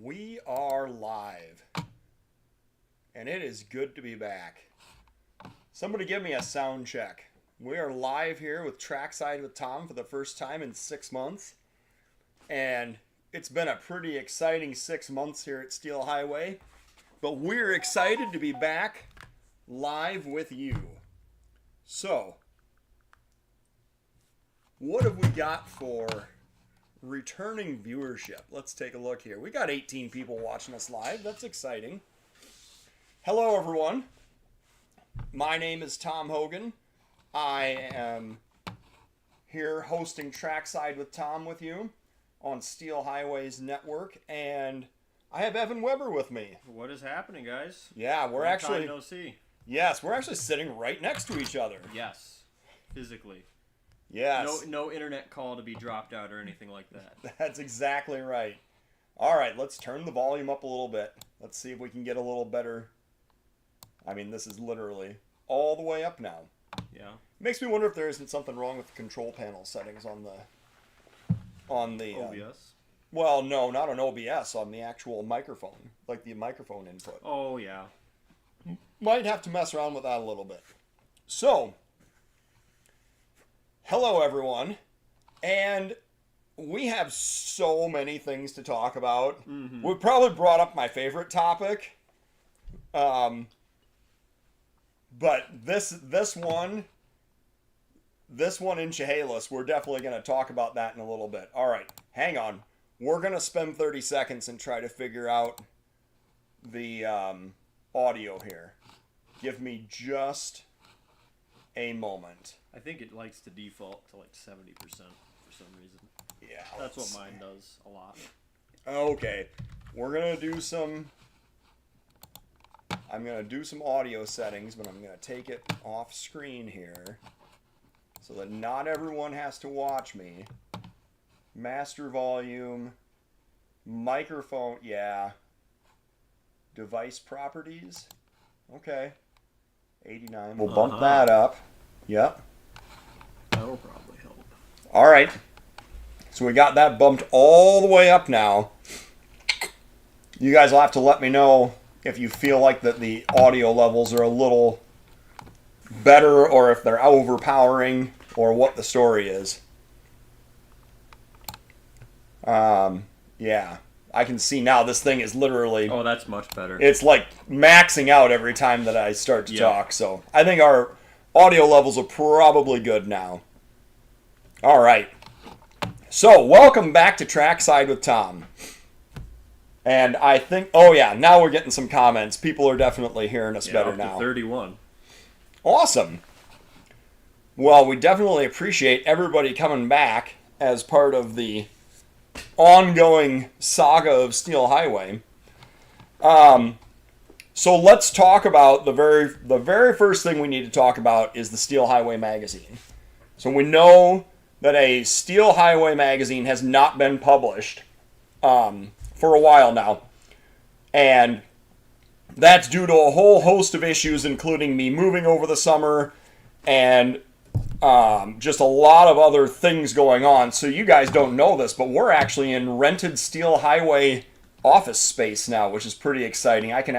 We are live, and it is good to be back. Somebody give me a sound check. We are live here with Trackside with Tom for the first time in 6 months, and it's been a pretty exciting 6 months here at Steel Highway, but we're excited to be back live with you. So, what have we got for returning viewership? Let's take a look here. We got 18 people watching us live. That's exciting. Hello, everyone. My name is Tom Hogan. I am here hosting Trackside with Tom with you on Steel Highways Network, and I have Evan Weber with me. What is happening, guys? Yeah, we're Long actually time no see. Yes, we're actually sitting right next to each other. Yes, physically. Yes. No internet call to be dropped out or anything like that. That's exactly right. All right, let's turn the volume up a little bit. Let's see if we can get a little better. I mean, this is literally all the way up now. Yeah. Makes me wonder if there isn't something wrong with the control panel settings on the OBS. Well, no, not on OBS, on the actual microphone, like the microphone input. Oh yeah. Might have to mess around with that a little bit. So, hello everyone, and we have so many things to talk about. Mm-hmm. We probably brought up my favorite topic, but this one in Chehalis, we're definitely going to talk about that in a little bit. All right, hang on. We're going to spend 30 seconds and try to figure out the audio here. Give me just a moment. I think it likes to default to like 70% for some reason. Yeah, That's what mine does a lot. Okay, we're gonna do some. I'm gonna do some audio settings, but I'm gonna take it off screen here, so that not everyone has to watch me. Master volume, microphone, yeah. Device properties, okay. 89. We'll bump that up. Yep. That'll probably help. All right. So we got that bumped all the way up now. You guys will have to let me know if you feel like that the audio levels are a little better or if they're overpowering or what the story is. Yeah. I can see now this thing is literally... Oh, that's much better. It's like maxing out every time that I start to Yeah. talk. So I think our audio levels are probably good now. All right. So welcome back to Trackside with Tom. And I think, oh yeah, now we're getting some comments. People are definitely hearing us better up to now. 31. Awesome. Well, we definitely appreciate everybody coming back as part of the ongoing saga of Steel Highway. So let's talk about the very first thing we need to talk about is the Steel Highway magazine. So we know that a Steel Highway magazine has not been published for a while now, and that's due to a whole host of issues, including me moving over the summer and just a lot of other things going on. So you guys don't know this, but we're actually in rented Steel Highway office space now, which is pretty exciting. I can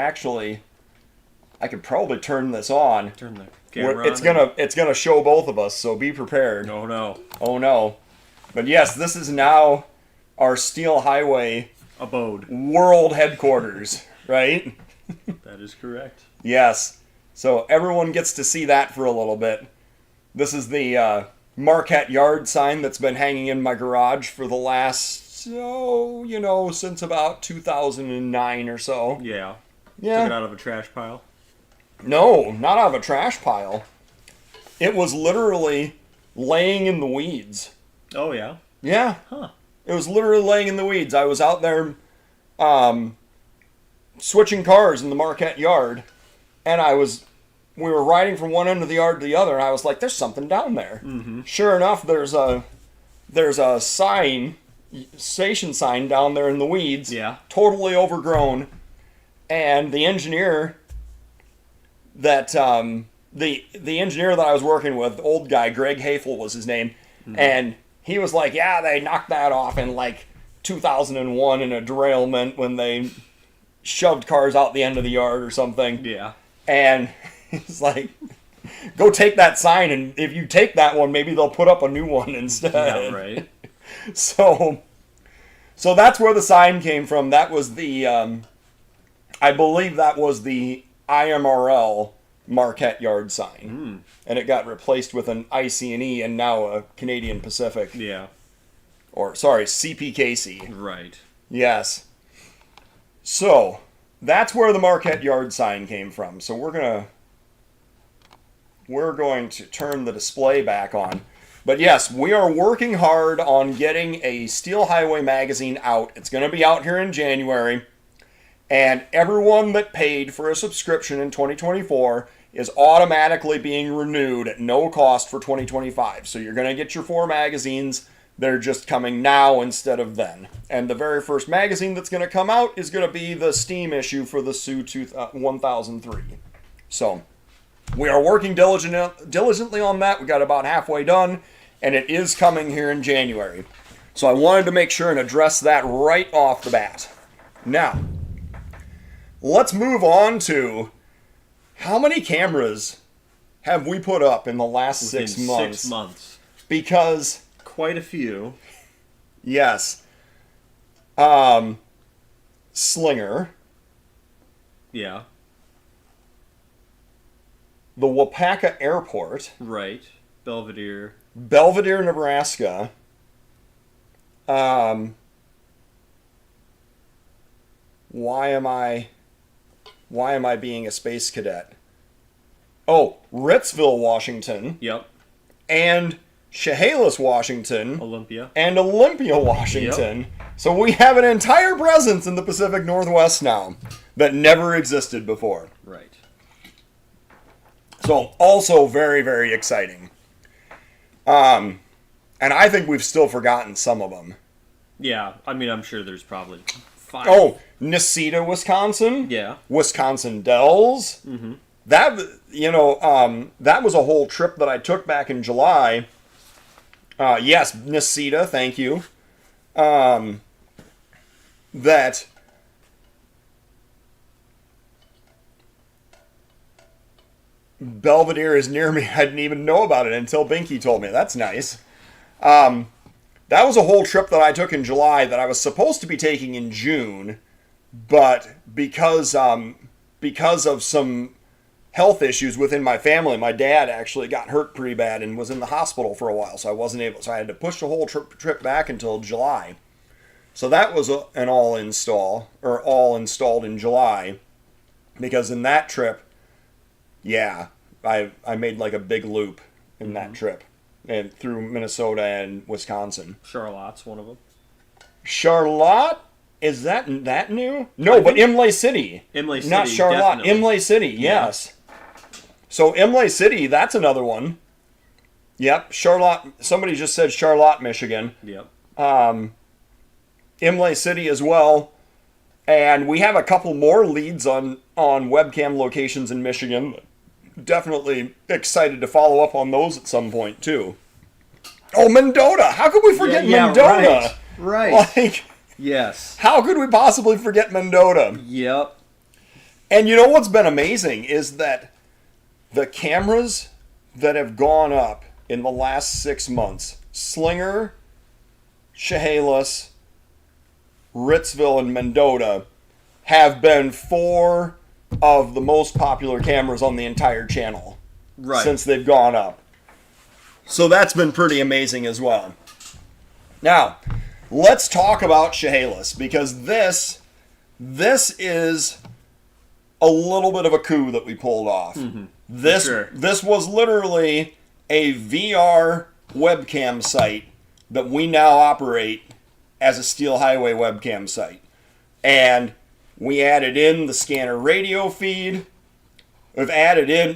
probably turn this on. Turn the camera It's gonna show both of us, so be prepared. Oh no. Oh no. But yes, this is now our Steel Highway Abode. world headquarters, right? That is correct. Yes. So everyone gets to see that for a little bit. This is the Marquette Yard sign that's been hanging in my garage for the last, since about 2009 or so. Yeah. Yeah. Took it out of a trash pile. No, not out of a trash pile. It was literally laying in the weeds. Oh yeah. Yeah. Huh. It was literally laying in the weeds. I was out there switching cars in the Marquette Yard, and we were riding from one end of the yard to the other, and I was like, there's something down there. Mm-hmm. Sure enough, there's a station sign down there in the weeds. Yeah. Totally overgrown. And the engineer that the engineer that I was working with, the old guy, Greg Hafel was his name, and he was like, yeah, they knocked that off in like 2001 in a derailment when they shoved cars out the end of the yard or something. Yeah. And it's like, go take that sign, and if you take that one, maybe they'll put up a new one instead. Yeah, right. So that's where the sign came from. That was the, I believe that was the IMRL Marquette Yard sign. And it got replaced with an IC&E and now a Canadian Pacific. Yeah. Or, sorry, CPKC. Right. Yes. So, that's where the Marquette Yard sign came from. So we're going to turn the display back on. But yes, we are working hard on getting a Steel Highway magazine out. It's going to be out here in January. And everyone that paid for a subscription in 2024 is automatically being renewed at no cost for 2025. So you're going to get your 4 magazines. They're just coming now instead of then. And the very first magazine that's going to come out is going to be the Steam issue for the Sioux 1003. So we are working diligently on that. We got about halfway done, and it is coming here in January. So I wanted to make sure and address that right off the bat. Now, let's move on to how many cameras have we put up in the last 6 months? 6 months. Because quite a few. Yes. Slinger. Yeah. The Wapaka Airport. Right. Belvedere, Nebraska. Why am I being a space cadet? Oh, Ritzville, Washington. Yep. And Chehalis, Washington. Olympia. And Olympia, Washington. Yep. So we have an entire presence in the Pacific Northwest now that never existed before. Right. So also very, very exciting. And I think we've still forgotten some of them. Yeah, I mean, I'm sure there's probably 5. Oh, Necedah, Wisconsin. Yeah. Wisconsin Dells. Mm-hmm. That, that was a whole trip that I took back in July. Yes, Necedah, thank you. That Belvedere is near me. I didn't even know about it until Binky told me. That's nice. That was a whole trip that I took in July that I was supposed to be taking in June, but because of some health issues within my family, my dad actually got hurt pretty bad and was in the hospital for a while, so I wasn't able. So I had to push the whole trip back until July. So that was an all installed in July, because in that trip, yeah, I made like a big loop in that trip, and through Minnesota and Wisconsin. Charlotte's one of them. Charlotte? Is that new? No, but Imlay City. Imlay City, not Charlotte. definitely. Imlay City, yes. So Imlay City, that's another one. Yep, Charlotte. Somebody just said Charlotte, Michigan. Yep. Imlay City as well. And we have a couple more leads on webcam locations in Michigan. Definitely excited to follow up on those at some point, too. Oh, Mendota! How could we forget Mendota? Right. Like, yes. how could we possibly forget Mendota? Yep. And you know what's been amazing is that the cameras that have gone up in the last 6 months, Slinger, Chehalis, Ritzville, and Mendota, have been 4 of the most popular cameras on the entire channel since they've gone up. So that's been pretty amazing as well. Now, let's talk about Chehalis, because this is a little bit of a coup that we pulled off. Mm-hmm. This was literally a VR webcam site that we now operate as a Steel Highway webcam site. And we added in the scanner radio feed. We've added in,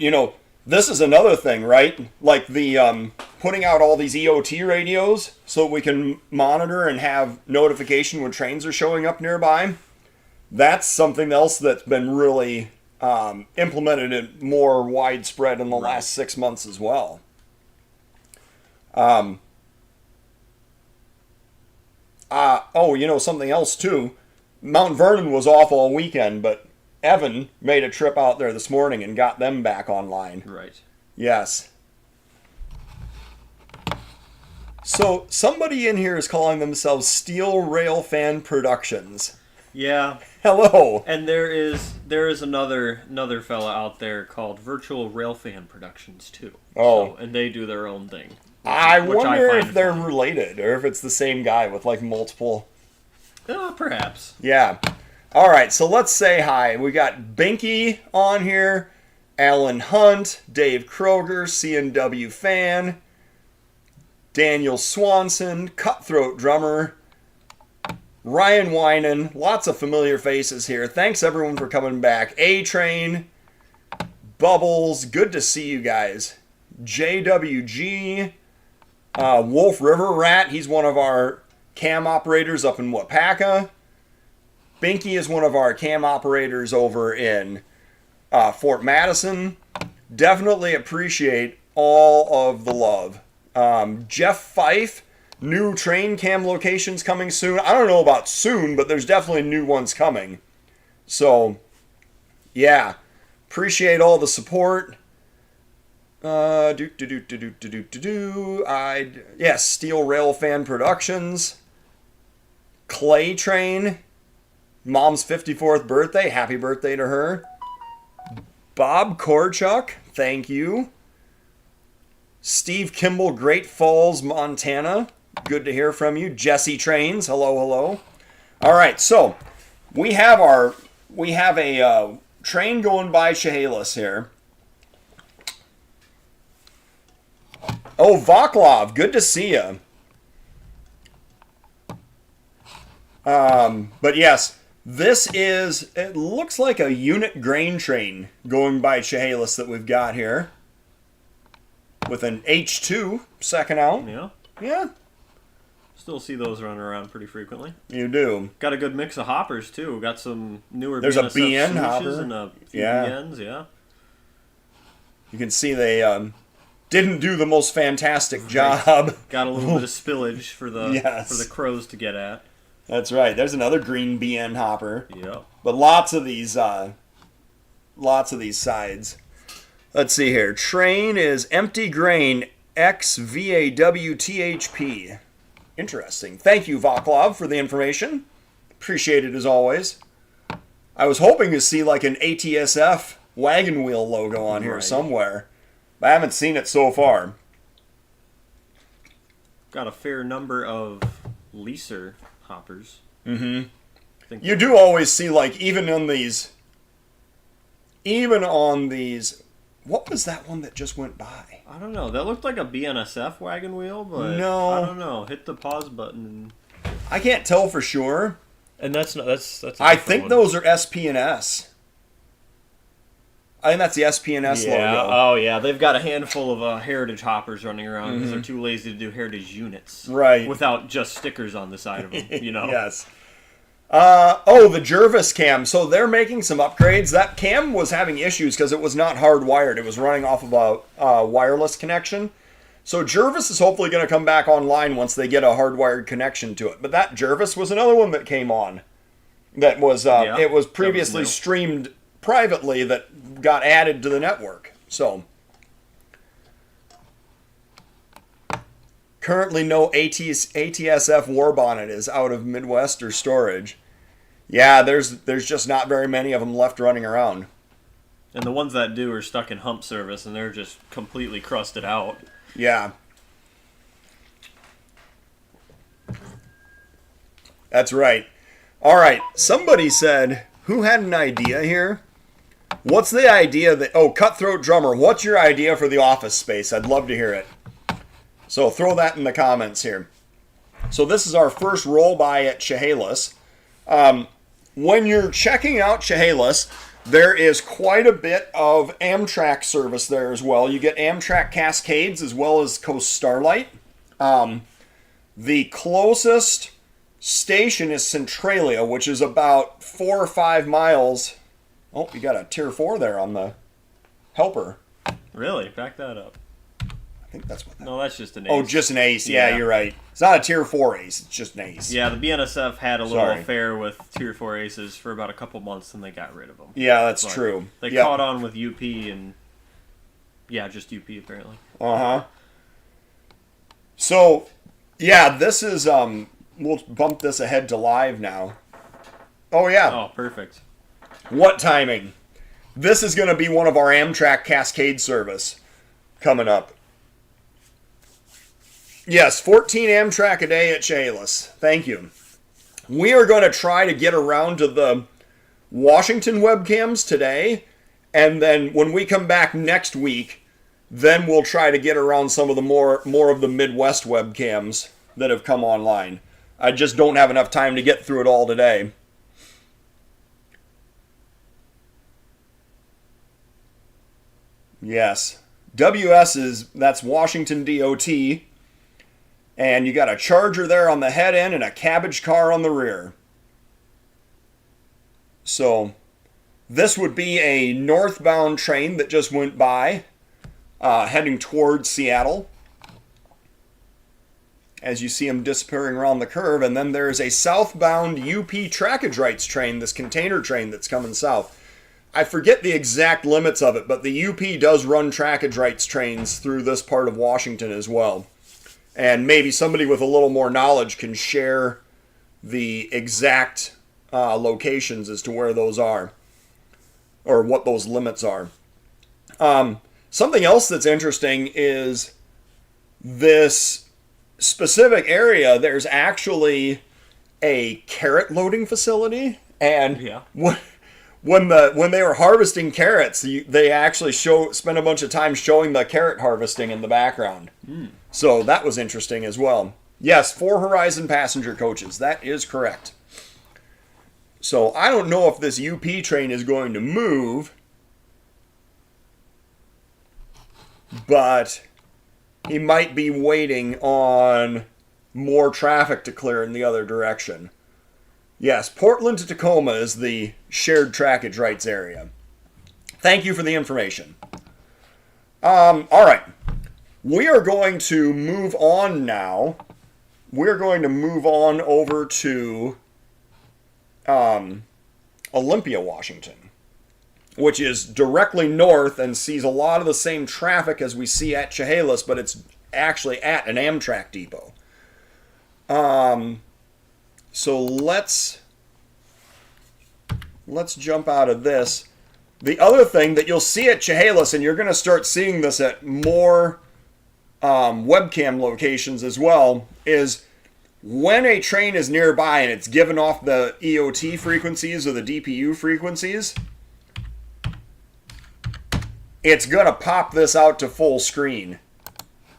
this is another thing, right? Like the putting out all these EOT radios so we can monitor and have notification when trains are showing up nearby. That's something else that's been really implemented and more widespread in the last 6 months as well. Something else too. Mount Vernon was off all weekend, but Evan made a trip out there this morning and got them back online. Right. Yes. So somebody in here is calling themselves Steel Railfan Productions. Yeah. Hello. And there is another fella out there called Virtual Railfan Productions too. Oh. And they do their own thing. I wonder if they're related or if it's the same guy with like multiple. Perhaps. Yeah. All right, so let's say hi. We got Binky on here, Alan Hunt, Dave Kroger, C&W fan, Daniel Swanson, Cutthroat Drummer, Ryan Winan, lots of familiar faces here. Thanks everyone for coming back. A-Train, Bubbles, good to see you guys. JWG, Wolf River Rat, he's one of our cam operators up in Wapaka. Binky is one of our cam operators over in Fort Madison. Definitely appreciate all of the love. Jeff Fife, new train cam locations coming soon. I don't know about soon, but there's definitely new ones coming. So, yeah, appreciate all the support. Steel Railfan Productions. Clay Train. Mom's 54th birthday. Happy birthday to her. Bob Korchuk. Thank you. Steve Kimball, Great Falls, Montana. Good to hear from you. Jesse Trains. Hello, hello. All right, so we have a train going by Chehalis here. Oh, Vaclav, good to see you. But yes, it looks like a unit grain train going by Chehalis that we've got here. With an H2 second out. Yeah. Yeah. Still see those running around pretty frequently. You do. Got a good mix of hoppers too. Got some newer There's a BNSF BN switches hopper. And a few Yeah. BNs, yeah. You can see they didn't do the most fantastic job. Got a little bit of spillage for the Yes. for the crows to get at. That's right. There's another green BN hopper. Yep. But lots of these sides. Let's see here. Train is empty grain XVAWTHP. Interesting. Thank you, Vaclav, for the information. Appreciate it as always. I was hoping to see like an ATSF wagon wheel logo on here somewhere. But I haven't seen it so far. Got a fair number of leaser hoppers. Mm-hmm. You do always see, like, even on these, what was that one that just went by? I don't know. That looked like a BNSF wagon wheel, but no. I don't know. Hit the pause button. I can't tell for sure. And that's I think those are SP&S. I think that's the SP&S logo. Oh, yeah. They've got a handful of heritage hoppers running around because they're too lazy to do heritage units. Right. Without just stickers on the side of them, you know? Yes. The Jervis cam. So they're making some upgrades. That cam was having issues because it was not hardwired. It was running off of a wireless connection. So Jervis is hopefully going to come back online once they get a hardwired connection to it. But that Jervis was another one that came on. That was it was previously streamed privately that got added to the network. So currently no ATSF war bonnet is out of Midwest or storage. Yeah, there's just not very many of them left running around. And the ones that do are stuck in hump service and they're just completely crusted out. Yeah. That's right. All right, somebody said, who had an idea here? What's the idea that... Oh, Cutthroat Drummer, what's your idea for the office space? I'd love to hear it. So throw that in the comments here. So this is our first roll by at Chehalis. When you're checking out Chehalis, there is quite a bit of Amtrak service there as well. You get Amtrak Cascades as well as Coast Starlight. The closest station is Centralia, which is about 4 or 5 miles. Oh, you got a Tier 4 there on the helper. Really? Back that up. I think that's what that. No, that's just an ace. Oh, just an ace. Yeah, you're right. It's not a tier 4 ace. It's just an ace. Yeah, the BNSF had a little affair with tier 4 aces for about a couple months, and they got rid of them. Yeah, that's true. They caught on with UP and just UP apparently. So, yeah, this is we'll bump this ahead to live now. Oh yeah. Oh, perfect. What timing? This is going to be one of our Amtrak Cascade service coming up. Yes, 14 Amtrak a day at Chehalis. Thank you. We are going to try to get around to the Washington webcams today, and then when we come back next week, then we'll try to get around some of the more of the Midwest webcams that have come online. I just don't have enough time to get through it all today. Yes. that's Washington DOT. And you got a Charger there on the head end and a cabbage car on the rear. So this would be a northbound train that just went by, heading towards Seattle. As you see them disappearing around the curve. And then there's a southbound UP trackage rights train, this container train that's coming south. I forget the exact limits of it, but the UP does run trackage rights trains through this part of Washington as well. And maybe somebody with a little more knowledge can share the exact locations as to where those are, or what those limits are. Something else that's interesting is this specific area. There's actually a carrot loading facility, and when they were harvesting carrots, they actually spent a bunch of time showing the carrot harvesting in the background. So that was interesting as well. Yes, 4 Horizon passenger coaches. That is correct. So I don't know if this UP train is going to move, but he might be waiting on more traffic to clear in the other direction. Yes, Portland to Tacoma is the shared trackage rights area. Thank you for the information. All right. We are going to move on now. We're going to move on over to Olympia, Washington, which is directly north and sees a lot of the same traffic as we see at Chehalis, but it's actually at an Amtrak depot. So let's jump out of this. The other thing that you'll see at Chehalis, and you're going to start seeing this at more webcam locations as well, is when a train is nearby and it's given off the EOT frequencies or the DPU frequencies, it's going to pop this out to full screen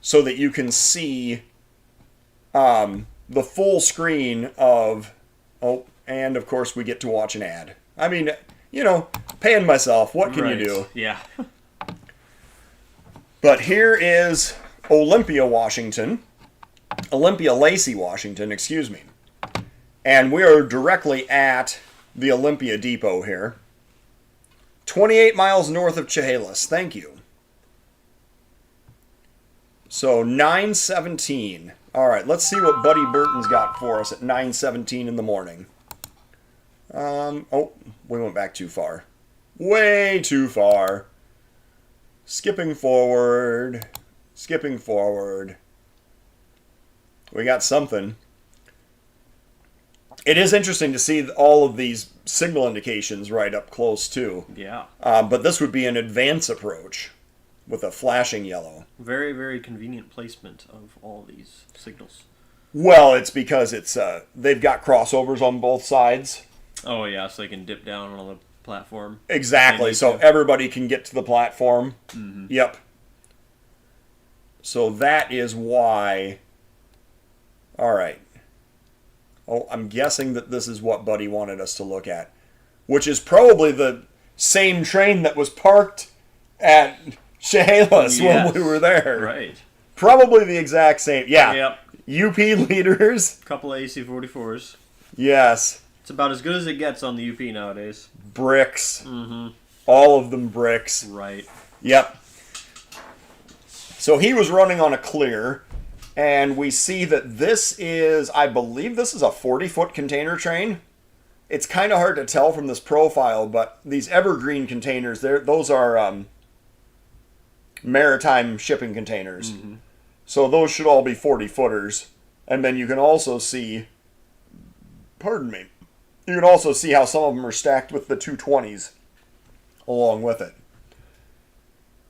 so that you can see the full screen of, and of course we get to watch an ad. I mean, paying myself, what can you do? Yeah. But here is Olympia, Lacey, Washington, excuse me. And we are directly at the Olympia depot here. 28 miles north of Chehalis. Thank you. So 9:17. All right, let's see what Buddy Burton's got for us at 9:17 in the morning. We went back too far. Way too far. Skipping forward. We got something. It is interesting to see all of these signal indications right up close too. Yeah. But this would be an advance approach with a flashing yellow. Very, very convenient placement of all these signals. Well, it's because they've got crossovers on both sides. Oh yeah, so they can dip down on the platform. Exactly, so everybody can get to the platform. Mm-hmm. Yep. So that is why. All right. Oh, I'm guessing that this is what Buddy wanted us to look at, which is probably the same train that was parked at Chehalis when we were there. Right. Probably the exact same. Yeah. Yep. UP leaders. Couple of AC-44s. Yes. It's about as good as it gets on the UP nowadays. Bricks. Mm-hmm. All of them bricks. Right. Yep. So he was running on a clear, and we see that this is, I believe this is a 40-foot container train. It's kind of hard to tell from this profile, but these evergreen containers, those are maritime shipping containers. Mm-hmm. So those should all be 40-footers. And then you can also see, pardon me, you can also see how some of them are stacked with the 220s along with it.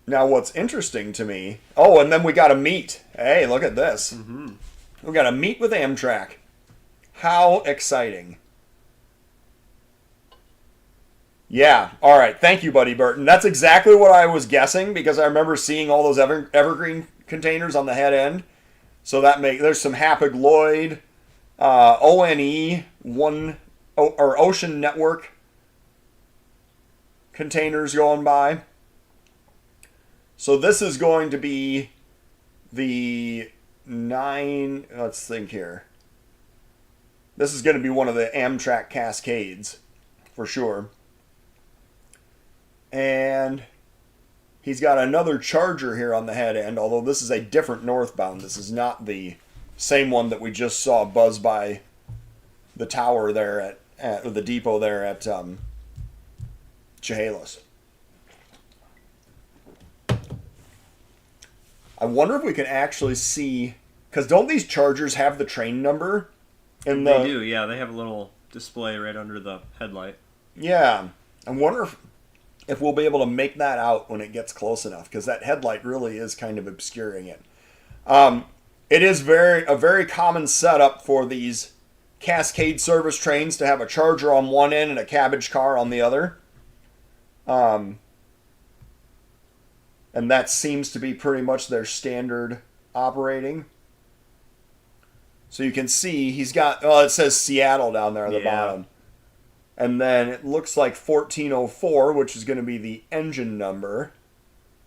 Now, what's interesting to me... Oh, and then we got a meet. Hey, look at this. Mm-hmm. We got a meet with Amtrak. How exciting. Yeah, all right. Thank you, Buddy Burton. That's exactly what I was guessing, because I remember seeing all those evergreen containers on the head end. So there's some Hapag-Lloyd, ONE, or Ocean Network containers going by. So this is going to be the 9, let's think here. This is going to be one of the Amtrak Cascades, for sure. And he's got another Charger here on the head end, although this is a different northbound. This is not the same one that we just saw buzz by the tower there or the depot there at Chehalis. I wonder if we can actually see, because don't these Chargers have the train number? They do, yeah. They have a little display right under the headlight. Yeah. I wonder if we'll be able to make that out when it gets close enough, because that headlight really is kind of obscuring it. It is a very common setup for these Cascade service trains to have a Charger on one end and a cabbage car on the other. And that seems to be pretty much their standard operating. So you can see he's got, it says Seattle down there at the bottom. And then it looks like 1404, which is going to be the engine number.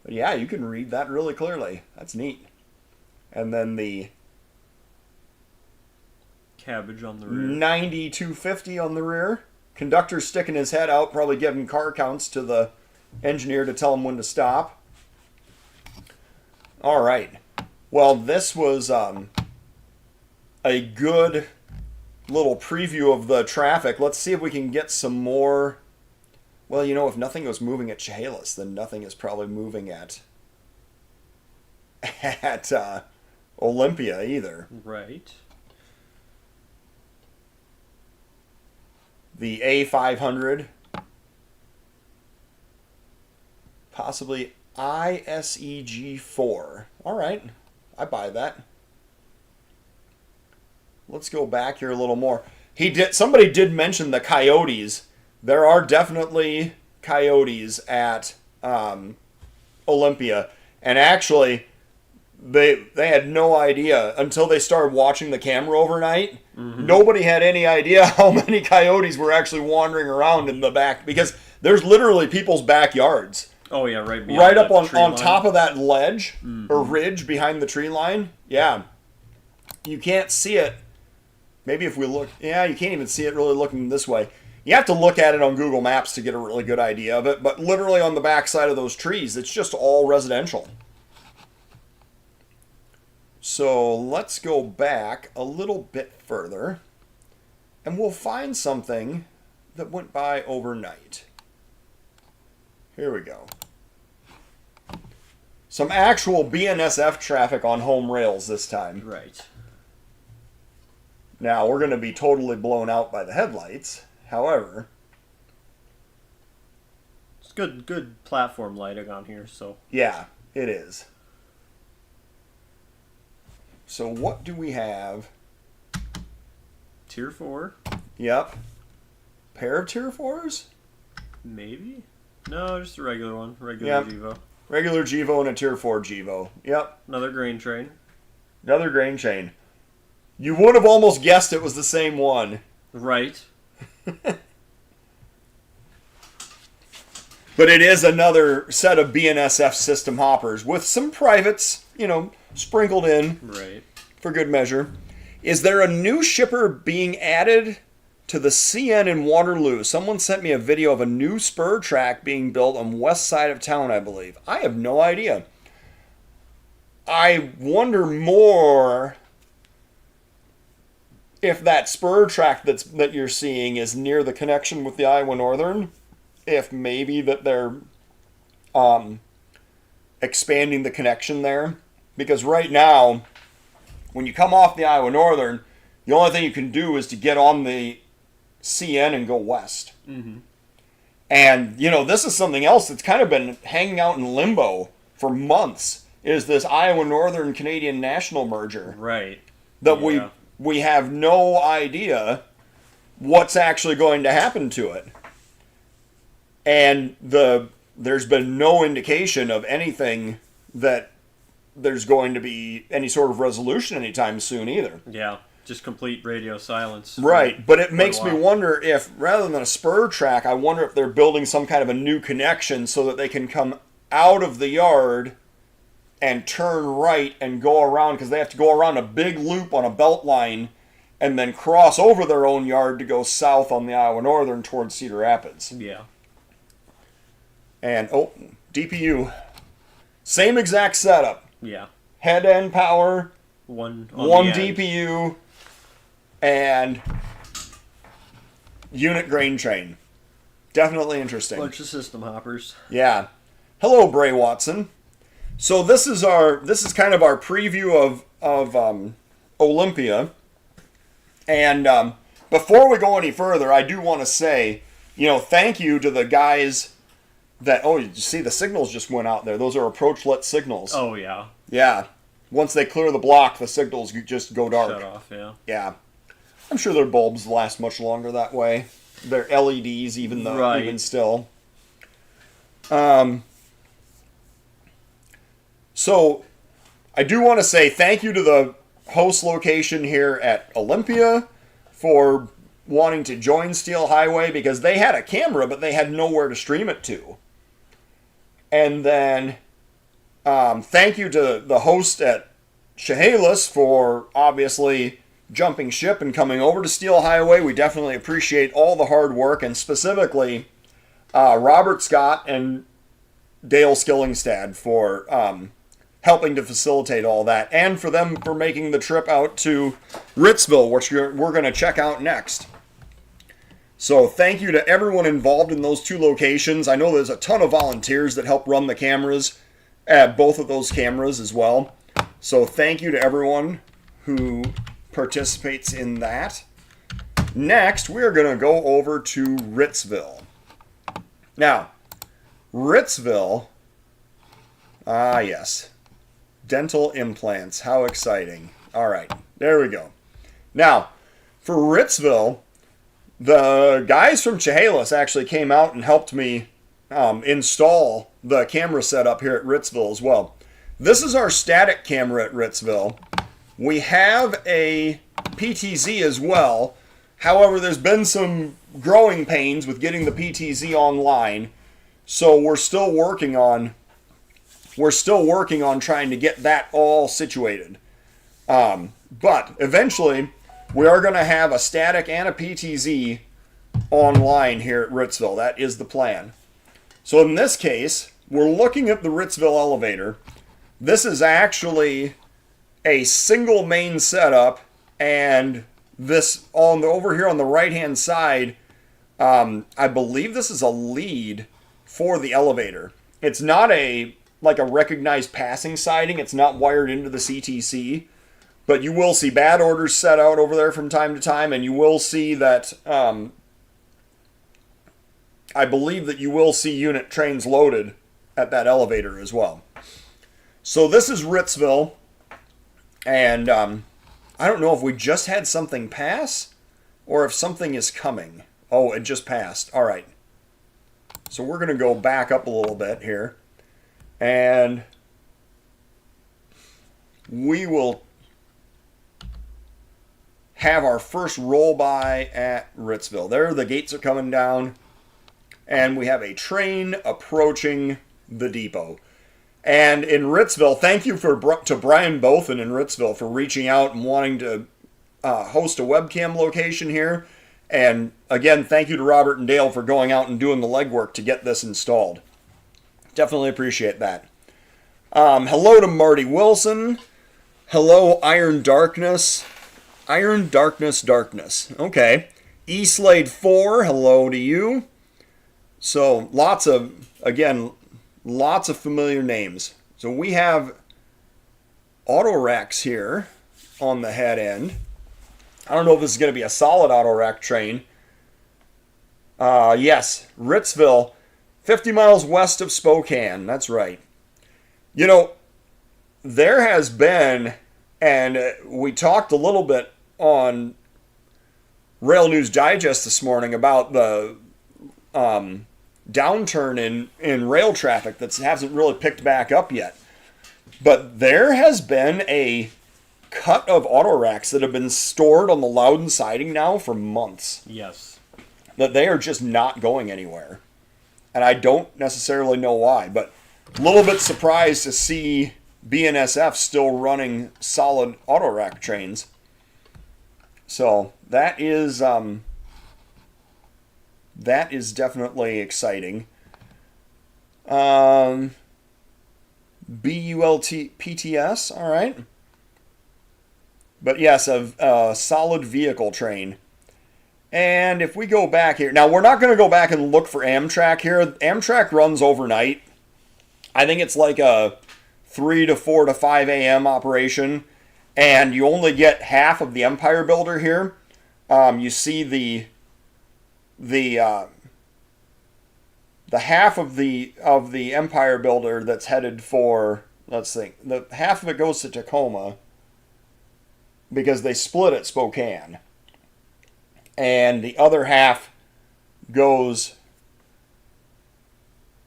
But yeah, you can read that really clearly. That's neat. And then the cabbage on the rear. 9250 on the rear. Conductor sticking his head out, probably giving car counts to the engineer to tell him when to stop. All right. Well, this was a good little preview of the traffic. Let's see if we can get some more. Well, you know, if nothing was moving at Chehalis, then nothing is probably moving at Olympia either. Right. The A500. Possibly ISEG4. All right. I buy that. Let's go back here a little more. Somebody did mention the coyotes. There are definitely coyotes at Olympia. And actually, they had no idea until they started watching the camera overnight. Mm-hmm. Nobody had any idea how many coyotes were actually wandering around in the back, because there's literally people's backyards. Oh yeah, right beyond right up on top of that ledge or ridge behind the tree line. Yeah. You can't see it. Maybe if we look, yeah, you can't even see it really looking this way. You have to look at it on Google Maps to get a really good idea of it, but literally on the backside of those trees, it's just all residential. So let's go back a little bit further, and we'll find something that went by overnight. Here we go. Some actual BNSF traffic on home rails this time. Right. Now, we're going to be totally blown out by the headlights. However, it's good platform lighting on here, so. Yeah, it is. So what do we have? Tier 4. Yep. Pair of Tier 4s? Maybe. No, just a regular one. Regular Gevo. Regular Gevo and a Tier 4 Gevo. Yep. Another grain train. Another grain chain. You would have almost guessed it was the same one. Right. But it is another set of BNSF system hoppers with some privates, sprinkled in. Right. For good measure. Is there a new shipper being added to the CN in Waterloo? Someone sent me a video of a new spur track being built on west side of town, I believe. I have no idea. I wonder more if that spur track that you're seeing is near the connection with the Iowa Northern, if maybe that they're expanding the connection there. Because right now, when you come off the Iowa Northern, the only thing you can do is to get on the CN and go west. Mm-hmm. And, this is something else that's kind of been hanging out in limbo for months, is this Iowa Northern Canadian National merger. Right. That we have no idea what's actually going to happen to it. And there's been no indication of anything that there's going to be any sort of resolution anytime soon either. Yeah, just complete radio silence. Right, but it makes me wonder if, rather than a spur track, I wonder if they're building some kind of a new connection so that they can come out of the yard and turn right and go around, because they have to go around a big loop on a belt line and then cross over their own yard to go south on the Iowa Northern towards Cedar Rapids. Yeah. And, DPU. Same exact setup. Yeah. Head-end power, one DPU, and unit grain train. Definitely interesting. Bunch of system hoppers. Yeah. Hello, Bray Watson. So this is kind of our preview of Olympia. And before we go any further, I do want to say, thank you to the guys that, you see the signals just went out there. Those are approach lit signals. Oh, yeah. Yeah. Once they clear the block, the signals just go dark. Shut off, yeah. Yeah. I'm sure their bulbs last much longer that way. They're LEDs, even still. So, I do want to say thank you to the host location here at Olympia for wanting to join Steel Highway, because they had a camera, but they had nowhere to stream it to. And then, thank you to the host at Chehalis for obviously jumping ship and coming over to Steel Highway. We definitely appreciate all the hard work, and specifically Robert Scott and Dale Skillingstad for helping to facilitate all that, and for them for making the trip out to Ritzville, which we're going to check out next. So thank you to everyone involved in those two locations. I know there's a ton of volunteers that help run the cameras at both of those cameras as well. So thank you to everyone who participates in that. Next, we're going to go over to Ritzville. Now, Ritzville, yes, dental implants. How exciting. All right, there we go. Now, for Ritzville, the guys from Chehalis actually came out and helped me install the camera setup here at Ritzville as well. This is our static camera at Ritzville. We have a PTZ as well. However, there's been some growing pains with getting the PTZ online, so we're still working on trying to get that all situated. But eventually, we are going to have a static and a PTZ online here at Ritzville. That is the plan. So in this case, we're looking at the Ritzville elevator. This is actually a single main setup, and this over here on the right-hand side, I believe this is a lead for the elevator. It's not like a recognized passing siding. It's not wired into the CTC. But you will see bad orders set out over there from time to time, and you will see that, I believe that you will see unit trains loaded at that elevator as well. So this is Ritzville, and I don't know if we just had something pass, or if something is coming. Oh, it just passed. All right. So we're going to go back up a little bit here, and we will have our first roll by at Ritzville. There, the gates are coming down, and we have a train approaching the depot. And in Ritzville, thank you to Brian Bothan in Ritzville for reaching out and wanting to host a webcam location here. And again, thank you to Robert and Dale for going out and doing the legwork to get this installed. Definitely appreciate that. Hello to Marty Wilson. Hello, Iron Darkness. Iron Darkness Darkness. Okay. Eastlade 4, hello to you. So, lots of familiar names. So we have auto racks here on the head end. I don't know if this is going to be a solid auto rack train. Yes, Ritzville, 50 miles west of Spokane. That's right. You know, there has been, and we talked a little bit on Rail News Digest this morning about the downturn in rail traffic that hasn't really picked back up yet. But there has been a cut of auto racks that have been stored on the Loudon siding now for months. Yes. That they are just not going anywhere. And I don't necessarily know why, but a little bit surprised to see BNSF still running solid auto rack trains. So that is definitely exciting. BULT-PTS, all right. But yes, a solid vehicle train. And if we go back here, now we're not going to go back and look for Amtrak here. Amtrak runs overnight. I think it's like a 3 to 4 to 5 a.m. operation, and you only get half of the Empire Builder here. You see the half of the Empire Builder that's headed for, let's think, the half of it goes to Tacoma because they split at Spokane, and the other half goes,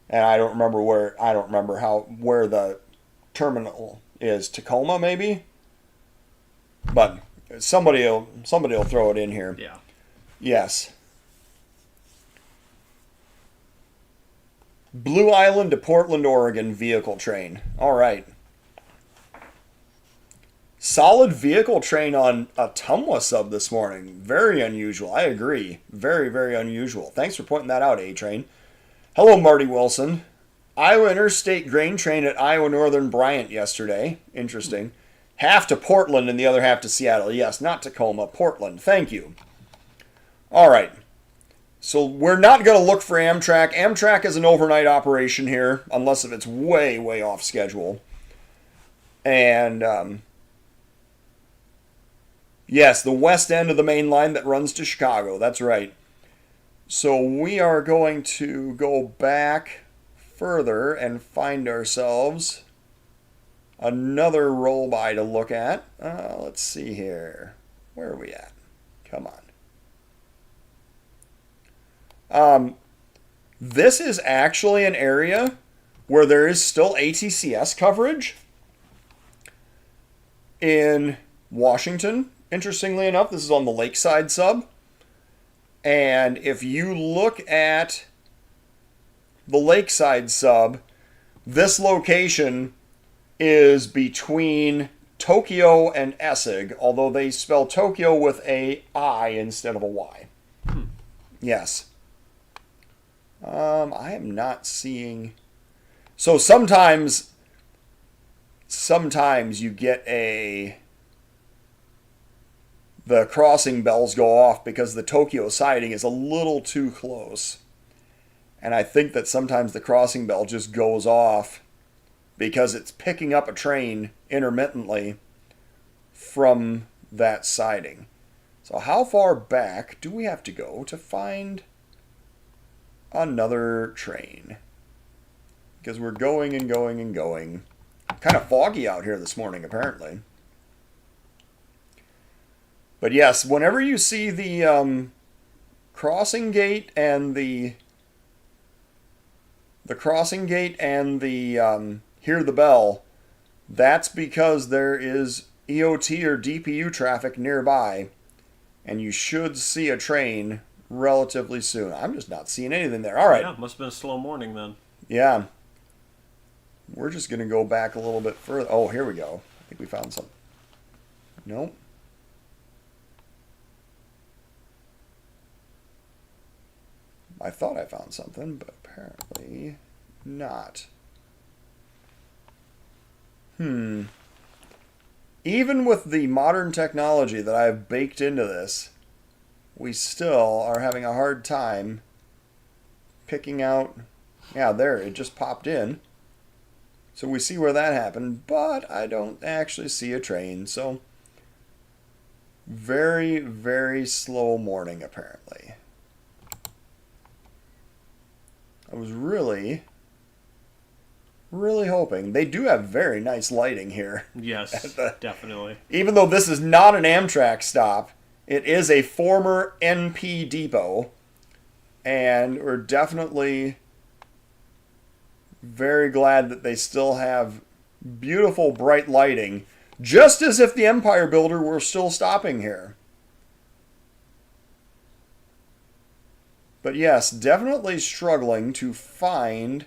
and I don't remember where the terminal is. Tacoma maybe, but somebody will throw it in here. Yeah. Yes. Blue Island to Portland, Oregon vehicle train. All right. Solid vehicle train on a Tumwa sub this morning. Very unusual. I agree. Very, very unusual. Thanks for pointing that out, A-Train. Hello, Marty Wilson. Iowa Interstate grain train at Iowa Northern Bryant yesterday. Interesting. Half to Portland and the other half to Seattle. Yes, not Tacoma. Portland. Thank you. All right. So we're not going to look for Amtrak. Amtrak is an overnight operation here, unless if it's way, way off schedule. And, yes, the west end of the main line that runs to Chicago. That's right. So we are going to go back further and find ourselves another roll-by to look at. Let's see here. Where are we at? Come on. This is actually an area where there is still ATCS coverage in Washington. Interestingly enough, this is on the Lakeside sub. And if you look at the Lakeside sub, this location is between Tokyo and Essig, although they spell Tokyo with a I instead of a Y. Yes. I am not seeing... So sometimes you get the crossing bells go off because the Tokyo siding is a little too close. And I think that sometimes the crossing bell just goes off because it's picking up a train intermittently from that siding. So how far back do we have to go to find another train? Because we're going and going and going. Kind of foggy out here this morning, apparently. But yes, whenever you see the crossing gate and the hear the bell, that's because there is EOT or DPU traffic nearby, and you should see a train relatively soon. I'm just not seeing anything there. All right. Yeah, must have been a slow morning then. Yeah. We're just going to go back a little bit further. Oh, here we go. I think we found something. Nope. I thought I found something, but apparently not. Even with the modern technology that I've baked into this, we still are having a hard time picking out... Yeah, there, it just popped in. So we see where that happened, but I don't actually see a train, so... Very, very slow morning, apparently. I was really hoping. They do have very nice lighting here. Yes, definitely. Even though this is not an Amtrak stop, it is a former NP depot. And we're definitely very glad that they still have beautiful, bright lighting. Just as if the Empire Builder were still stopping here. But yes, definitely struggling to find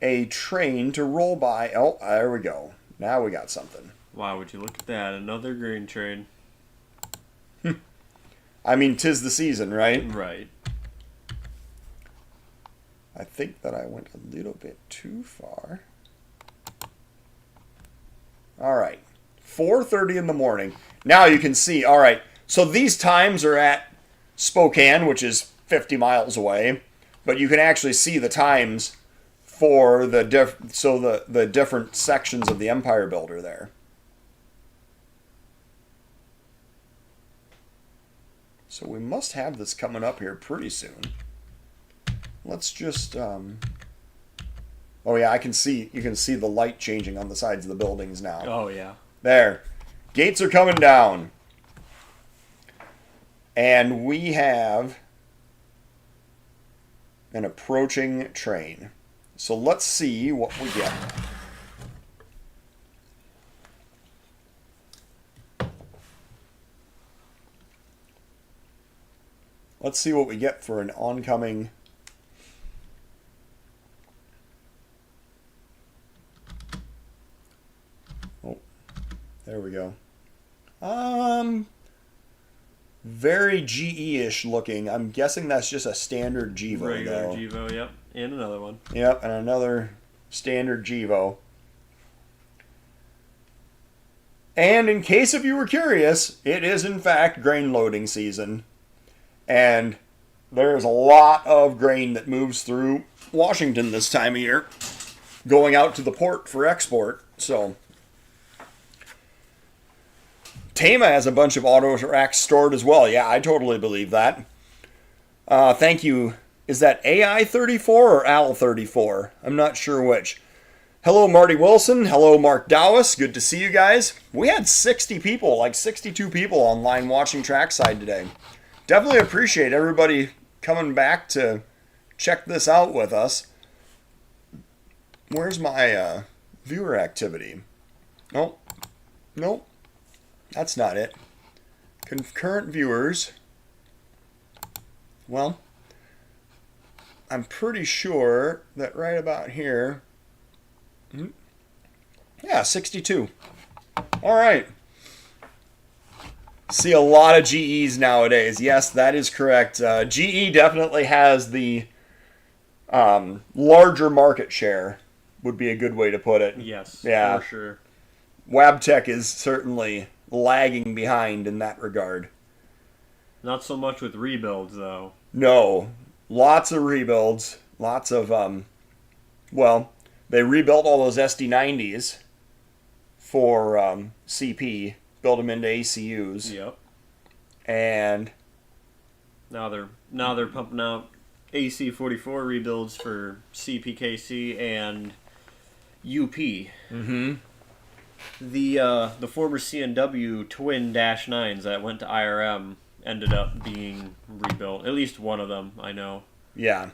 a train to roll by. Oh, there we go. Now we got something. Wow, would you look at that? Another grain train. I mean, 'tis the season, right? Right. I think that I went a little bit too far. All right. 4:30 in the morning. Now you can see, all right, so these times are at Spokane, which is 50 miles away, but you can actually see the times for the different sections of the Empire Builder there. So we must have this coming up here pretty soon. Let's just oh yeah, you can see the light changing on the sides of the buildings now. Oh yeah. There. Gates are coming down. And we have an approaching train. So let's see what we get. Let's see what we get for an oncoming... There we go. Very GE-ish looking. I'm guessing that's just a standard GEVO, Regular though. GEVO, yep. And another one. Yep, and another standard GEVO. And in case if you were curious, it is in fact grain loading season. And there's a lot of grain that moves through Washington this time of year, going out to the port for export. So... Tama has a bunch of auto racks stored as well. Yeah, I totally believe that. Thank you. Is that AI34 or AL34? I'm not sure which. Hello, Marty Wilson. Hello, Mark Dowis. Good to see you guys. We had 60 people, like 62 people online watching Trackside today. Definitely appreciate everybody coming back to check this out with us. Where's my viewer activity? Nope. Nope. That's not it. Concurrent viewers. Well, I'm pretty sure that right about here. Yeah, 62. All right. See a lot of GEs nowadays. Yes, that is correct. GE definitely has the larger market share, would be a good way to put it. Yes, yeah. for sure. Wabtec is certainly lagging behind in that regard. Not so much with rebuilds, though. No. Lots of rebuilds. Lots of, well, they rebuilt all those SD90s for CP, built them into ACUs. Yep. And now they're pumping out AC44 rebuilds for CPKC and UP. mm-hmm. The former CNW twin Dash 9s that went to IRM ended up being rebuilt. At least one of them, I know. Yeah.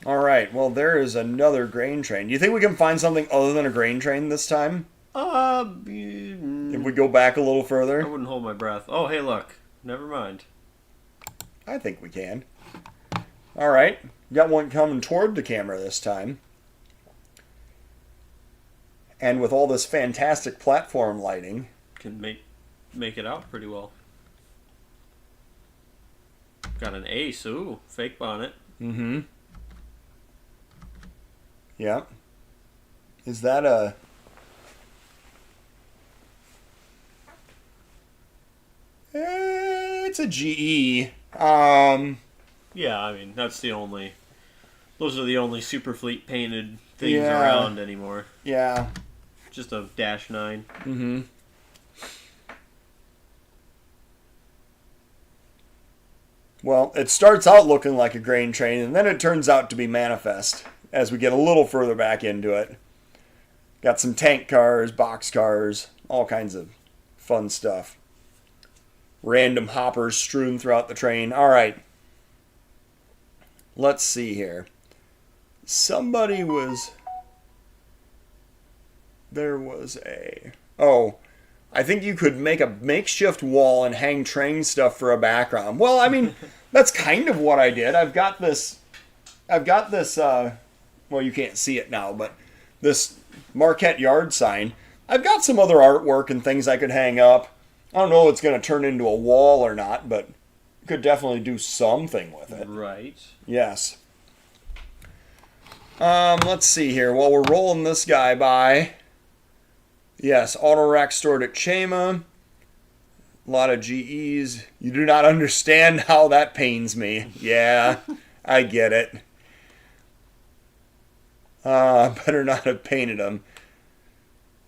All right. Well, there is another grain train. Do you think we can find something other than a grain train this time? If we go back a little I further? wouldn't hold my breath. Oh, hey, look. Never mind. I think we can. All right. Got one coming toward the camera this time. And with all this fantastic platform lighting... Can make it out pretty well. Got an ace. Ooh, fake bonnet. Mm-hmm. Yeah. Is that a... It's a GE. Yeah, I mean, that's the only... Those are the only Superfleet painted things Yeah. around anymore. Yeah. Just a Dash 9. Mm-hmm. Well, it starts out looking like a grain train, and then it turns out to be manifest as we get a little further back into it. Got some tank cars, box cars, all kinds of fun stuff. Random hoppers strewn throughout the train. All right. Let's see here. Somebody was... There was a... Oh, I think you could make a makeshift wall and hang train stuff for a background. Well, I mean, that's kind of what I did. I've got this, well, you can't see it now, but this Marquette yard sign. I've got some other artwork and things I could hang up. I don't know if it's going to turn into a wall or not, but you could definitely do something with it. Right. Yes. Let's see here. While we're rolling this guy by... Yes, auto rack stored at Chema. A lot of GEs. You do not understand how that pains me. Yeah, I get it. Better not have painted them.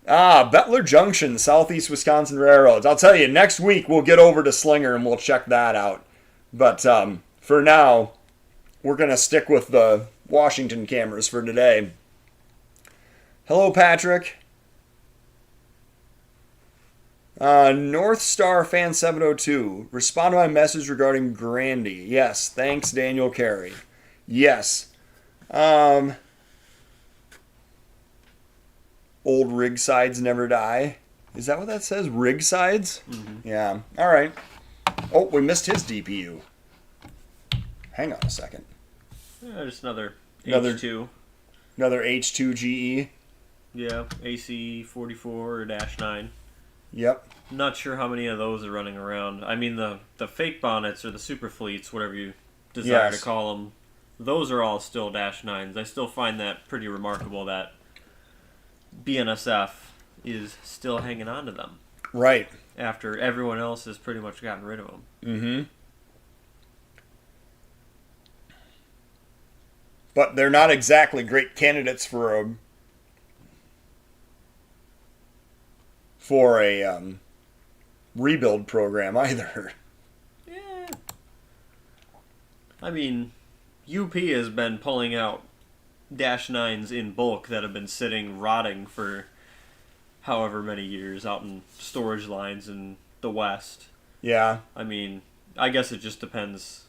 Bettler Junction, Southeast Wisconsin Railroads. I'll tell you, next week we'll get over to Slinger and we'll check that out. But for now, we're going to stick with the Washington cameras for today. Hello, Patrick. North Star Fan 702. Respond to my message regarding Grandy. Yes, thanks, Daniel Carey. Yes. Old rig sides never die. Is that what that says? Rig sides? Mm-hmm. Yeah. All right. Oh, we missed his DPU. Hang on a second. Yeah, just another H2. Another H2 GE. Yeah, AC 44 or Dash 9. Yep. Not sure how many of those are running around. I mean, the fake bonnets or the super fleets, whatever you desire to call them, those are all still Dash 9s. I still find that pretty remarkable that BNSF is still hanging on to them. Right. After everyone else has pretty much gotten rid of them. Mm-hmm. But they're not exactly great candidates for a rebuild program either. Yeah. I mean, UP has been pulling out Dash 9s in bulk that have been sitting rotting for however many years out in storage lines in the West. Yeah. I mean, I guess it just depends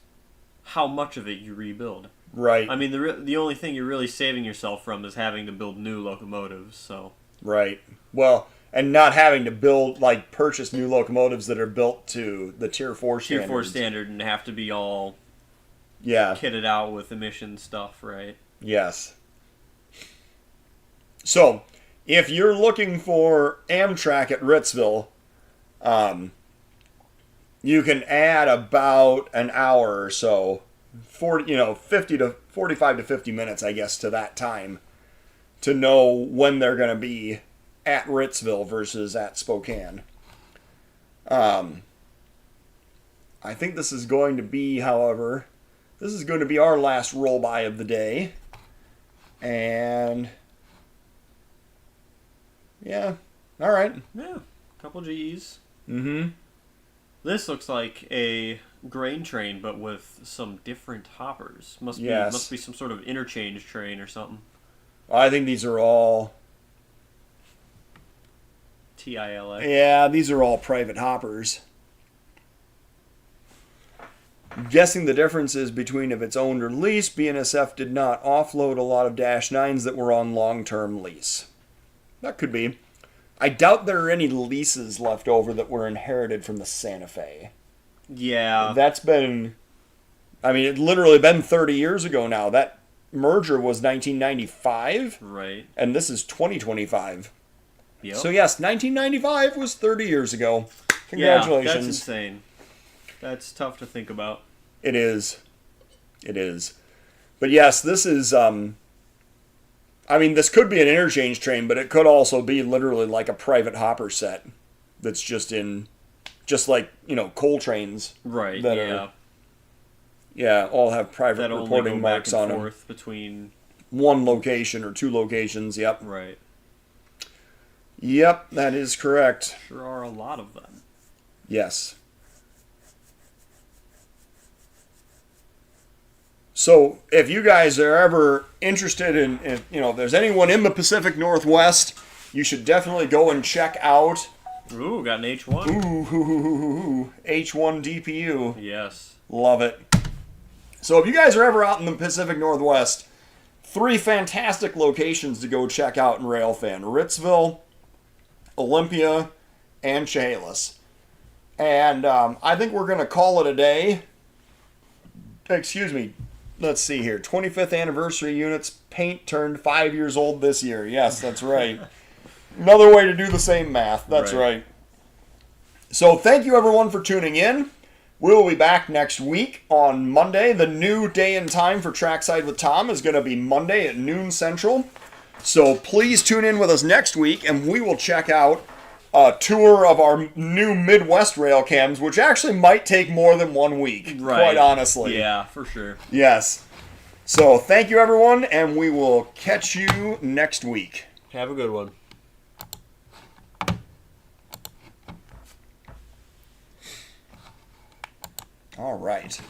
how much of it you rebuild. Right. I mean, the only thing you're really saving yourself from is having to build new locomotives, so... Right. Well, and not having to purchase new locomotives that are built to the Tier 4 standard. Tier 4 standard and have to be all kitted out with emission stuff, right? Yes. So, if you're looking for Amtrak at Ritzville, you can add about an hour or so, 45 to 50 minutes, I guess, to that time to know when they're going to be at Ritzville versus at Spokane. I think this is going to be, however, our last roll by of the day. And yeah, all right. Yeah, couple Gs. Mm-hmm. This looks like a grain train, but with some different hoppers. Must be some sort of interchange train or something. I think these are all TILA. Yeah, these are all private hoppers. I'm guessing the difference is between if it's owned or leased, BNSF did not offload a lot of Dash 9s that were on long-term lease. That could be. I doubt there are any leases left over that were inherited from the Santa Fe. Yeah. That's been... I mean, it literally been 30 years ago now. That merger was 1995. Right. And this is 2025. Yep. So yes, 1995 was 30 years ago. Congratulations. Yeah, that's insane. That's tough to think about. It is. It is. But yes, this is I mean, this could be an interchange train, but it could also be literally like a private hopper set that's just like, coal trains. Right, that all have private that reporting marks on them. Between one location or two locations, yep. Right. Yep, that is correct. Sure are a lot of them. Yes. So if you guys are ever interested in, if there's anyone in the Pacific Northwest, you should definitely go and check out. Ooh, got an H1. Ooh, H1 DPU. Yes. Love it. So if you guys are ever out in the Pacific Northwest, 3 fantastic locations to go check out in Railfan: Ritzville, Olympia, and Chehalis. And I think we're going to call it a day. Excuse me. Let's see here. 25th anniversary units. Paint turned 5 years old this year. Yes, that's right. Another way to do the same math. That's right. So thank you everyone for tuning in. We'll be back next week on Monday. The new day and time for Trackside with Tom is going to be Monday at noon Central. So please tune in with us next week, and we will check out a tour of our new Midwest Railcams, which actually might take more than 1 week, quite honestly. Yeah, for sure. Yes. So thank you, everyone, and we will catch you next week. Have a good one. All right.